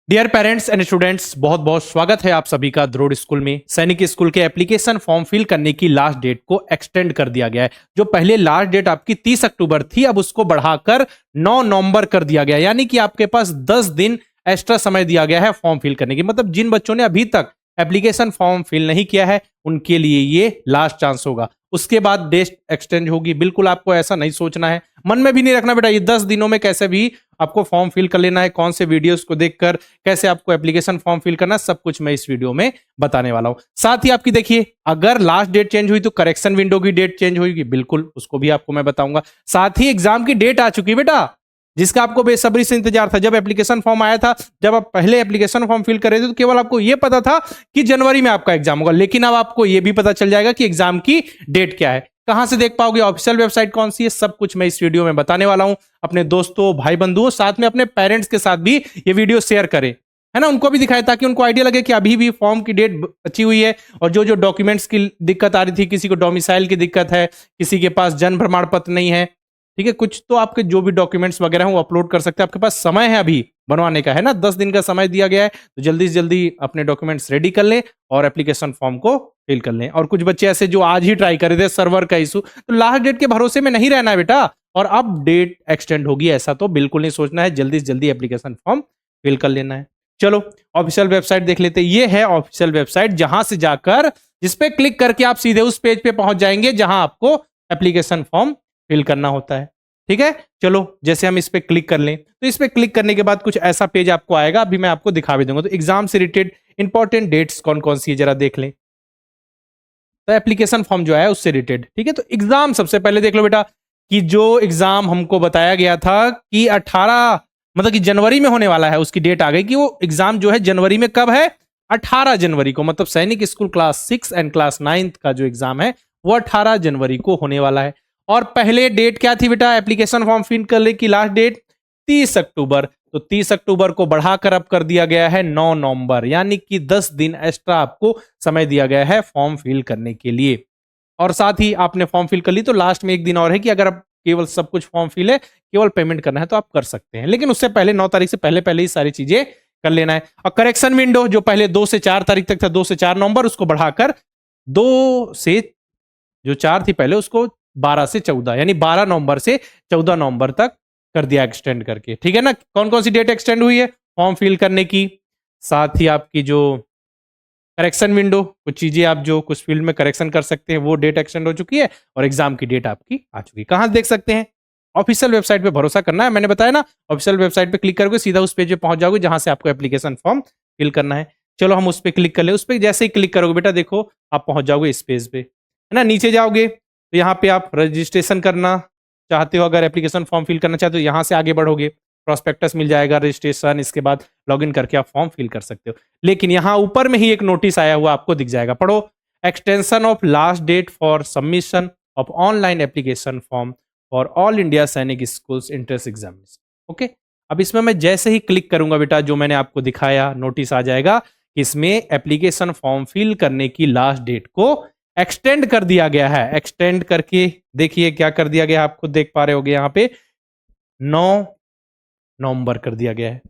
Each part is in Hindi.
डियर पेरेंट्स एंड स्टूडेंट्स, बहुत बहुत स्वागत है आप सभी का द्रोड़ स्कूल में। सैनिक स्कूल के एप्लीकेशन फॉर्म फिल करने की लास्ट डेट को एक्सटेंड कर दिया गया है। जो पहले लास्ट डेट आपकी 30 अक्टूबर थी, अब उसको बढ़ाकर 9 नवंबर कर दिया गया, यानी कि आपके पास 10 दिन एक्स्ट्रा समय दिया गया है फॉर्म फिल करने की। मतलब जिन बच्चों ने अभी तक एप्लीकेशन फॉर्म फिल नहीं किया है उनके लिए ये लास्ट चांस होगा। उसके बाद डेट एक्सटेंड होगी। बिल्कुल आपको ऐसा नहीं सोचना है, मन में भी नहीं रखना बेटा ये 10 दिनों में कैसे भी आपको फॉर्म फिल कर लेना है। कौन से वीडियोस को देखकर कैसे आपको एप्लीकेशन फॉर्म फिल करना है, सब कुछ मैं इस वीडियो में बताने वाला हूं। साथ ही आपकी देखिए, अगर लास्ट डेट चेंज हुई तो करेक्शन विंडो की डेट चेंज होगी, बिल्कुल उसको भी आपको मैं बताऊंगा। साथ ही एग्जाम की डेट आ चुकी है बेटा, जिसका आपको बेसब्री से इंतजार था। जब एप्लीकेशन फॉर्म आया था, जब आप पहले एप्लीकेशन फॉर्म फिल कर रहे थे, तो केवल आपको यह पता था कि जनवरी में आपका एग्जाम होगा, लेकिन अब आपको यह भी पता चल जाएगा कि एग्जाम की डेट क्या है। कहां से देख पाओगे, ऑफिशियल वेबसाइट कौन सी है, सब कुछ मैं इस वीडियो में बताने वाला हूं। अपने दोस्तों, भाई बंधुओं, साथ में अपने पेरेंट्स के साथ भी ये वीडियो शेयर करें, है ना, उनको भी दिखाए ताकि उनको आइडिया लगे कि अभी भी फॉर्म की डेट बची हुई है। और जो जो डॉक्यूमेंट्स की दिक्कत आ रही थी, किसी को डोमिसाइल की दिक्कत है, किसी के पास जन्म प्रमाण पत्र नहीं है, ठीक है, कुछ तो आपके जो भी डॉक्यूमेंट्स वगैरह हैं वो अपलोड कर सकते हैं। आपके पास समय है अभी बनवाने का, है ना, 10 दिन का समय दिया गया है, तो जल्दी से जल्दी अपने डॉक्यूमेंट्स रेडी कर लें और एप्लीकेशन फॉर्म को फिल कर लें। और कुछ बच्चे ऐसे जो आज ही ट्राई कर रहे थे, सर्वर का इशू, तो लास्ट डेट के भरोसे में नहीं रहना है बेटा। और अब डेट एक्सटेंड होगी ऐसा तो बिल्कुल नहीं सोचना है, जल्दी से जल्दी एप्लीकेशन फॉर्म फिल कर लेना है। चलो ऑफिशियल वेबसाइट देख लेते हैं। ये है ऑफिशियल वेबसाइट, जहां से जाकर जिसपे क्लिक करके आप सीधे उस पेज पे पहुंच जाएंगे जहां आपको एप्लीकेशन फॉर्म फिल करना होता है। ठीक है, चलो जैसे हम इस पे क्लिक कर लें तो इस पे क्लिक करने के बाद कुछ ऐसा पेज आपको आएगा, अभी मैं आपको दिखा भी दूंगा। तो एग्जाम से रिलेटेड इंपॉर्टेंट डेट्स कौन कौन सी है जरा देख लें। तो एप्लीकेशन फॉर्म जो है उससे रिलेटेड, ठीक है, तो एग्जाम सबसे पहले देख लो बेटा कि जो एग्जाम हमको बताया गया था कि 18 मतलब कि जनवरी में होने वाला है, उसकी डेट आ गई कि वो एग्जाम जो है जनवरी में कब है, 18 जनवरी को। मतलब सैनिक स्कूल क्लास 6 एंड क्लास 9 का जो एग्जाम है वो 18 जनवरी को होने वाला है। और पहले डेट क्या थी बेटा एप्लीकेशन फॉर्म फिल करने की, लास्ट डेट 30 अक्टूबर। तो 30 अक्टूबर को बढ़ाकर अब कर दिया गया है 9 नवंबर, यानी कि 10 दिन एक्स्ट्रा आपको समय दिया गया है फॉर्म फिल करने के लिए। और साथ ही आपने फॉर्म फिल कर ली तो लास्ट में एक दिन और है कि अगर आप केवल सब कुछ फॉर्म फिल है, केवल पेमेंट करना है तो आप कर सकते हैं, लेकिन उससे पहले 9 तारीख से पहले पहले ही सारी चीजें कर लेना है। और करेक्शन विंडो जो पहले 2 से 4 तारीख तक था, 2 से 4 नवंबर, उसको बढ़ाकर 2 से जो 4 थी पहले उसको 12 से 14, यानी 12 नवंबर से 14 नवंबर तक कर दिया एक्सटेंड करके। ठीक है ना, कौन कौन सी डेट एक्सटेंड हुई है फॉर्म फिल करने की। साथ ही आपकी जो करेक्शन विंडो, कुछ चीजें आप जो कुछ फील्ड में करेक्शन कर सकते हैं, वो डेट एक्सटेंड हो चुकी है और एग्जाम की डेट आपकी आ चुकी है। कहां देख सकते हैं, ऑफिशियल वेबसाइट पे भरोसा करना है, मैंने बताया ना, ऑफिशियल वेबसाइट पे क्लिक करके सीधा उस पेज पे पहुंच जाओगे जहां से आपको एप्लीकेशन फॉर्म फिल करना है। चलो हम उस पर क्लिक कर ले। उस पर जैसे ही क्लिक करोगे बेटा देखो आप पहुंच जाओगे इस पेज पे, है ना। नीचे जाओगे तो यहाँ पे आप रजिस्ट्रेशन करना चाहते हो, अगर एप्लीकेशन फॉर्म फिल करना चाहते हो यहाँ से आगे बढ़ोगे, प्रोस्पेक्टस मिल जाएगा, रजिस्ट्रेशन, इसके बाद लॉगिन करके आप फॉर्म फिल कर सकते हो। लेकिन यहाँ ऊपर में ही एक नोटिस आया हुआ आपको दिख जाएगा, पढ़ो। Extension of last date for submission of online application form for all India Sainik schools entrance examination. Okay, अब इसमें मैं जैसे ही क्लिक करूंगा बेटा, जो मैंने आपको दिखाया नोटिस आ जाएगा, इसमें एप्लीकेशन फॉर्म फिल करने की लास्ट डेट को एक्सटेंड कर दिया गया है। एक्सटेंड करके देखिए क्या कर दिया गया है, आपको देख पा रहे होगे यहाँ पे 9 नवंबर कर दिया गया है।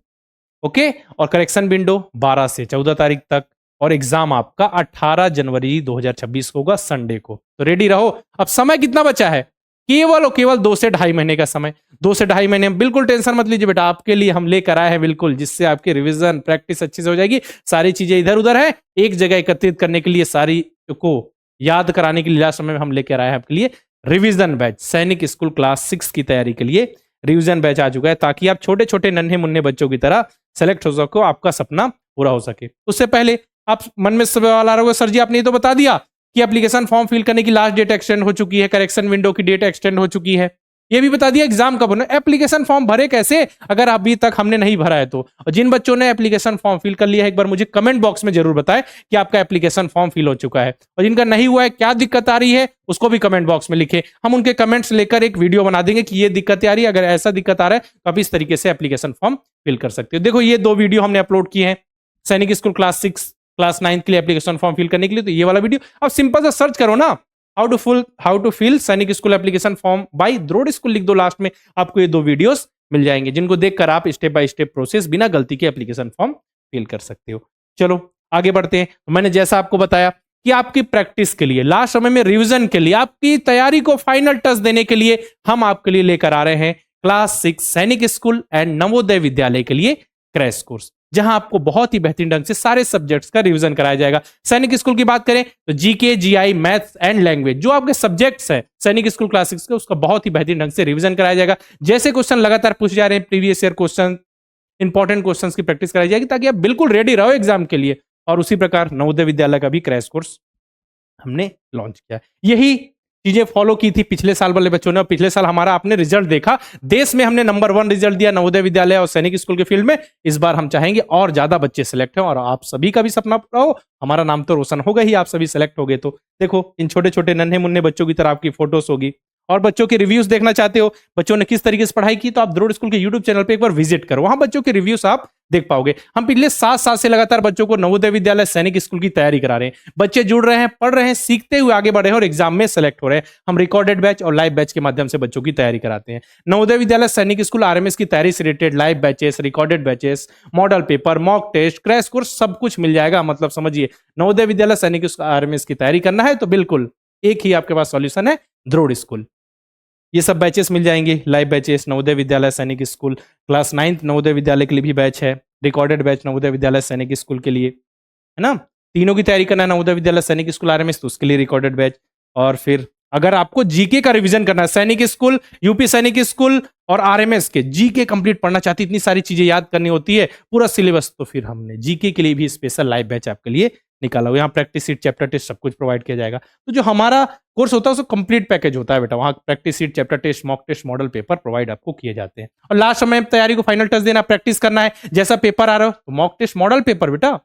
ओके, और करेक्शन विंडो 12 से 14 तारीख तक, और एग्जाम आपका 18 जनवरी 2026 को होगा, संडे को। तो रेडी रहो। अब समय कितना बचा है, केवल और केवल 2 से ढाई महीने का समय। 2 से ढाई महीने में बिल्कुल टेंशन मत लीजिए बेटा, आपके लिए हम लेकर आए हैं बिल्कुल, जिससे आपकी रिवीजन प्रैक्टिस अच्छी से हो जाएगी। सारी चीजें इधर उधर है, एक जगह एकत्रित करने के लिए, सारी को याद कराने के लिए लास्ट समय में हम लेकर आए हैं आपके लिए रिवीजन बैच। सैनिक स्कूल क्लास 6 की तैयारी के लिए रिवीजन बैच आ चुका है, ताकि आप छोटे छोटे नन्हे मुन्ने बच्चों की तरह सेलेक्ट हो सको, आपका सपना पूरा हो सके। उससे पहले आप मन में सवाल आ रहा होगा, सर जी आपने तो बता दिया कि एप्लीकेशन फॉर्म फिल करने की लास्ट डेट एक्सटेंड हो चुकी है, करेक्शन विंडो की डेट एक्सटेंड हो चुकी है, ये भी बता दिया एग्जाम कब होना। एप्लीकेशन फॉर्म भरे कैसे अगर अभी तक हमने नहीं भरा है तो। और जिन बच्चों ने एप्लीकेशन फॉर्म फिल कर लिया है, एक बार मुझे कमेंट बॉक्स में जरूर बताएं कि आपका एप्लीकेशन फॉर्म फिल हो चुका है। और जिनका नहीं हुआ है, क्या दिक्कत आ रही है, उसको भी कमेंट बॉक्स में लिखे, हम उनके कमेंट्स लेकर एक वीडियो बना देंगे कि ये दिक्कत आ रही है, अगर ऐसा दिक्कत आ रहा है तो आप इस तरीके से एप्लीकेशन फॉर्म फिल कर सकते हो। देखो ये 2 वीडियो हमने अपलोड किए हैं सैनिक स्कूल क्लास 6 क्लास 9 के लिए एप्लीकेशन फॉर्म फिल करने के लिए। तो ये वाला वीडियो अब सिंपल सा सर्च करो ना, how to fill Sainik school application form by द्रोड़ स्कूल, लिख दो लास्ट में, आपको ये 2 वीडियोस मिल जाएंगे, जिनको देखकर आप स्टेप बाय स्टेप प्रोसेस बिना गलती के एप्लीकेशन फॉर्म फिल कर सकते हो। चलो आगे बढ़ते हैं। मैंने जैसा आपको बताया कि आपकी प्रैक्टिस के लिए, लास्ट समय में रिवीजन के लिए, आपकी तैयारी को फाइनल टच देने के लिए हम आपके लिए लेकर आ रहे हैं क्लास 6 सैनिक स्कूल एंड नवोदय विद्यालय के लिए क्रैश कोर्स, जहां आपको बहुत ही बेहतरीन ढंग से सारे सब्जेक्ट्स का रिवीजन कराया जाएगा। सैनिक स्कूल की बात करें तो GK, GI, maths and language जो आपके सब्जेक्ट्स हैं सैनिक स्कूल क्लास 6 के, उसका बहुत ही बेहतरीन ढंग से रिवीजन कराया जाएगा। जैसे क्वेश्चन लगातार पूछे जा रहे हैं, previous year question, important questions की प्रैक्टिस कराई जाएगी ताकि आप बिल्कुल रेडी रहो एग्जाम के लिए। और उसी प्रकार नवोदय विद्यालय का भी क्रैश कोर्स हमने लॉन्च किया। यही चीजें फॉलो की थी पिछले साल वाले बच्चों ने, और पिछले साल हमारा आपने रिजल्ट देखा, देश में हमने नंबर 1 रिजल्ट दिया नवोदय विद्यालय और सैनिक स्कूल के फील्ड में। इस बार हम चाहेंगे और ज्यादा बच्चे सिलेक्ट हो और आप सभी का भी सपना पूरा हो। हमारा नाम तो रोशन होगा ही, आप सभी सिलेक्ट हो गए तो। देखो इन छोटे छोटे नन्हे मुन्ने बच्चों की तरह आपकी फोटोज होगी, और बच्चों के रिव्यूज देखना चाहते हो, बच्चों ने किस तरीके से पढ़ाई की, तो आप द्रोड़ स्कूल के यूट्यूब चैनल पे एक बार विजिट करो, वहां बच्चों के रिव्यूज आप देख पाओगे। हम पिछले 7 साल से लगातार बच्चों को नवोदय विद्यालय सैनिक स्कूल की तैयारी करा रहे हैं। बच्चे जुड़ रहे हैं, पढ़ रहे हैं, सीखते हुए आगे बढ़ रहे हैं और एग्जाम में सेलेक्ट हो रहे हैं। हम रिकॉर्डेड बैच और लाइव बैच के माध्यम से बच्चों की तैयारी कराते हैं। नवोदय विद्यालय सैनिक स्कूल आरएमएस की तैयारी से related live batches, recorded batches, model paper, mock test, crash course सब कुछ मिल जाएगा। मतलब समझिए, नवोदय विद्यालय सैनिक स्कूल आरएमएस की तैयारी करना है तो बिल्कुल एक ही आपके पास सॉल्यूशन है, द्रोड़ स्कूल। ये सब बैचेस मिल जाएंगे, लाइव बैचेस नवोदय विद्यालय सैनिक स्कूल, क्लास 9 नवोदय विद्यालय के लिए भी बैच है, रिकॉर्डेड बैच नवोदय विद्यालय सैनिक स्कूल के लिए, है ना। तीनों की तैयारी करना है, नवोदय विद्यालय सैनिक स्कूल आरएमएस, तो उसके लिए रिकॉर्डेड बैच। और फिर अगर आपको जीके का रिवीजन करना है, सैनिक स्कूल, यूपी सैनिक स्कूल और आरएमएस के जीके कंप्लीट पढ़ना चाहती, इतनी सारी चीजें याद करनी होती है, पूरा सिलेबस, तो फिर हमने जीके के लिए भी स्पेशल लाइव बैच आपके लिए निकाला हुआ। यहाँ प्रैक्टिस सीट, चैप्टर टेस्ट सब कुछ प्रोवाइड किया जाएगा। तो जो हमारा कोर्स होता है उसको कंप्लीट पैकेज होता है बेटा, वहाँ practice sheet, chapter test, mock test, model paper provide आपको किए जाते हैं। और लास्ट समय तैयारी को फाइनल टच देना, प्रैक्टिस करना है, जैसा पेपर आ रहा हो तो मॉक टेस्ट, मॉडल पेपर बेटा।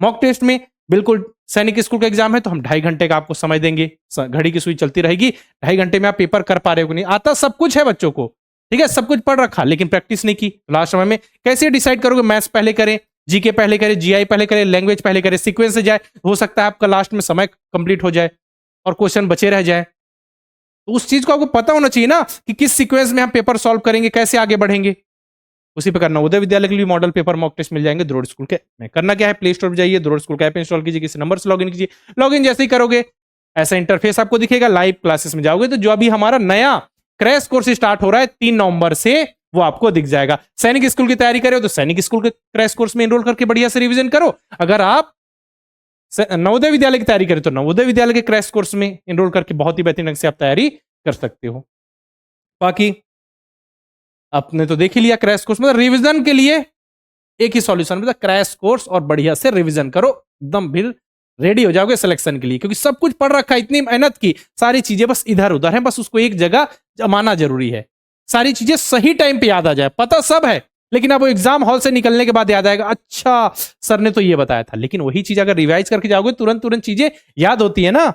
मॉक टेस्ट में बिल्कुल सैनिक स्कूल का एग्जाम है तो हम 2.5 घंटे का आपको समय देंगे, घड़ी की सुई चलती रहेगी, 2.5 घंटे में आप पेपर कर पा रहे हो कि नहीं। आता सब कुछ है बच्चों को, ठीक है, सब कुछ पढ़ रखा, लेकिन प्रैक्टिस नहीं की। लास्ट समय में कैसे डिसाइड करोगे, मैथ्स पहले करें, जीके पहले करें, जीआई पहले करें, लैंग्वेज पहले करें, सीक्वेंस से जाए, हो सकता है आपका लास्ट में समय कंप्लीट हो जाए और क्वेश्चन बचे रह जाए। तो उस चीज को आपको पता होना चाहिए ना कि किस सीक्वेंस में हम पेपर सॉल्व करेंगे, कैसे आगे बढ़ेंगे। उसी प्रकार नवोदय विद्यालय के लिए मॉडल पेपर, मॉक टेस्ट मिल जाएंगे द्रोड़ स्कूल के में। करना क्या है, प्ले स्टोर पर जाइए, द्रोड़ स्कूल का ऐप इंस्टॉल कीजिए, किसी नंबर से लॉगिन कीजिए। लॉगिन जैसे ही करोगे ऐसा इंटरफेस आपको दिखेगा, लाइव क्लासेस में जाओगे तो जो अभी हमारा नया क्रैश कोर्स स्टार्ट हो रहा है 3 नवंबर से, वो आपको दिख जाएगा। सैनिक स्कूल की तैयारी करो तो सैनिक स्कूल के क्रैश कोर्स में एनरोल करके बढ़िया से रिवीजन करो। अगर आप नवोदय विद्यालय की तैयारी करें तो नवोदय विद्यालय के क्रैश कोर्स में एनरोल करके बहुत ही बेहतरीन ढंग से आप तैयारी कर सकते हो। बाकी आपने तो देख ही लिया क्रैश कोर्स, मतलब रिवीजन के लिए एक ही सॉल्यूशन, मतलब क्रैश कोर्स और बढ़िया से रिवीजन करो, एकदम फिर रेडी हो जाओगे सिलेक्शन के लिए, क्योंकि सब कुछ पढ़ रखा है, इतनी मेहनत की, सारी चीजें बस इधर उधर हैं, बस उसको एक जगह जमाना जरूरी है। सारी चीजें सही टाइम पे याद आ जाए, पता सब है, लेकिन अब वो एग्जाम हॉल से निकलने के बाद याद आएगा, अच्छा सर ने तो ये बताया था। लेकिन वही चीज अगर रिवाइज करके जाओगे तुरंत तुरंत चीजें याद होती है ना।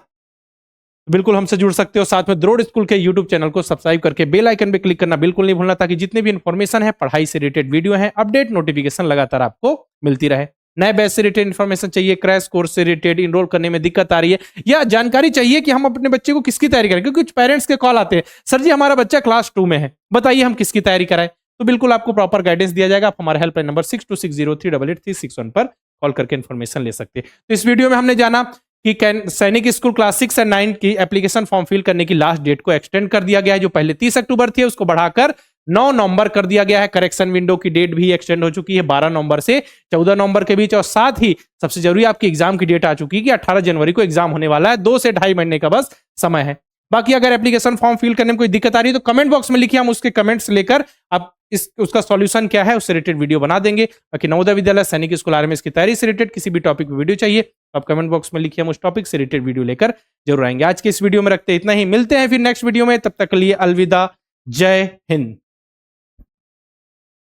बिल्कुल हमसे जुड़ सकते हो, साथ में द्रोड़ स्कूल के यूट्यूब चैनल को सब्सक्राइब करके बेल आइकन पे क्लिक करना बिल्कुल नहीं भूलना, ताकि जितने भी इंफॉर्मेशन है, पढ़ाई से रिलेटेड वीडियो है, अपडेट नोटिफिकेशन लगातार आपको मिलती रहे। नए बैच से रिलेटेड इन्फॉर्मेशन चाहिए, क्रैश कोर्स से रिलेटेड, इनरोल करने में दिक्कत आ रही है, या जानकारी चाहिए कि हम अपने बच्चे को किसकी तैयारी करें, क्योंकि कुछ पेरेंट्स के कॉल आते हैं, सर जी हमारा बच्चा क्लास 2 में है, बताइए हम किसकी तैयारी कराएं। तो बिल्कुल आपको प्रॉपर गाइडेंस दिया जाएगा। आप हमारे हेल्पलाइन नंबर 6260388361 पर कॉल करके इन्फॉर्मेशन ले सकते हैं। तो इस वीडियो में हमने जाना कि सैनिक स्कूल क्लास 6 और 9 की एप्लीकेशन फॉर्म फिल करने की लास्ट डेट को एक्सटेंड कर दिया गया है। जो पहले 30 अक्टूबर थी उसको बढ़ाकर 9 नवंबर कर दिया गया है। करेक्शन विंडो की डेट भी एक्सटेंड हो चुकी है 12 नवंबर से 14 नवंबर के बीच, और साथ ही सबसे जरूरी आपकी एग्जाम की डेट आ चुकी है कि 18 जनवरी को एग्जाम होने वाला है। 2 से 2.5 महीने का बस समय है। बाकी अगर एप्लीकेशन फॉर्म फिल करने में कोई दिक्कत आ रही है तो कमेंट बॉक्स में लिखिए, हम उसके कमेंट्स लेकर आप उसका सॉल्यूशन क्या है उससे रिलेटेड वीडियो बना देंगे। बाकी नवोदय विद्यालय सैनिक स्कूल आरएमएस की तैयारी से रिलेटेड किसी भी टॉपिक पे वीडियो चाहिए आप कमेंट बॉक्स में लिखिए, हम उस टॉपिक से रिलेटेड वीडियो लेकर जरूर आएंगे। आज के इस वीडियो में रखते इतना ही, मिलते हैं फिर नेक्स्ट वीडियो में, तब तक के लिए अलविदा, जय हिंद।